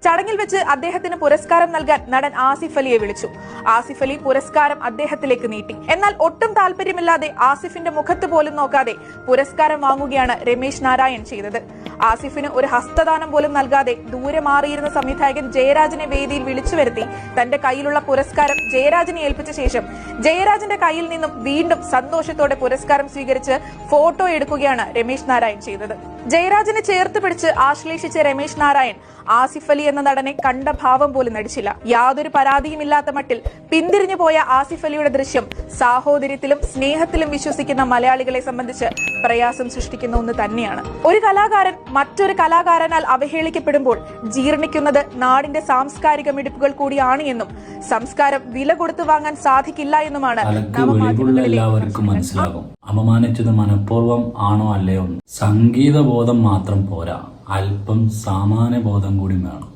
ചടങ്ങിൽ വെച്ച് അദ്ദേഹത്തിന് പുരസ്കാരം നൽകാൻ നടൻ ആസിഫ് അലിയെ വിളിച്ചു. ആസിഫ് അലി പുരസ്കാരം അദ്ദേഹത്തിലേക്ക് നീട്ടി. എന്നാൽ ഒട്ടും താല്പര്യമില്ലാതെ ആസിഫിന്റെ മുഖത്ത് പോലും നോക്കാതെ പുരസ്കാരം വാങ്ങുകയാണ് രമേശ് നാരായൺ ചെയ്തത്. ആസിഫിന് ഒരു ഹസ്തദാനം പോലും നൽകാതെ ദൂരെ മാറിയിരുന്ന സംവിധായകൻ ജയരാജനെ വേദിയിൽ വിളിച്ചു വരുത്തി തന്റെ കയ്യിലുള്ള പുരസ്കാരം ജയരാജനെ ഏൽപ്പിച്ച ശേഷം ജയരാജന്റെ കയ്യിൽ നിന്നും വീണ്ടും സന്തോഷത്തോടെ പുരസ്കാരം സ്വീകരിച്ച് ഫോട്ടോ എടുക്കുകയാണ് രമേശ് നാരായൺ ചെയ്തത്. ജയരാജനെ ചേർത്ത് പിടിച്ച് ആശ്ലേഷിച്ച രമേശ് നാരായൺ ആസിഫ് അലി എന്ന നടനെ കണ്ട ഭാവം പോലും നടിച്ചില്ല. യാതൊരു പരാതിയുമില്ലാത്ത മട്ടിൽ പിന്തിരിഞ്ഞു പോയ ആസിഫ് അലിയുടെ ദൃശ്യം സാഹോദര്യത്തിലും സ്നേഹത്തിലും വിശ്വസിക്കുന്ന മലയാളികളെ സംബന്ധിച്ച് പ്രയാസം സൃഷ്ടിക്കുന്ന ഒന്ന് തന്നെയാണ്. ഒരു കലാകാരൻ മറ്റൊരു കലാകാരനാൽ അവഹേളിക്കപ്പെടുമ്പോൾ ജീർണിക്കുന്നത് നാടിന്റെ സാംസ്കാരിക മിടിപ്പുകൾ കൂടിയാണ് എന്നും സംസ്കാരം വില കൊടുത്തു വാങ്ങാൻ സാധിക്കില്ല എന്നുമാണ് എല്ലാവർക്കും മനസ്സിലാകും. അപമാനിച്ചത് മനഃപൂർവ്വം ആണോ അല്ലയോ? സംഗീത ബോധം മാത്രം പോരാ, അല്പം സാമാന്യ ബോധം കൂടി വേണം.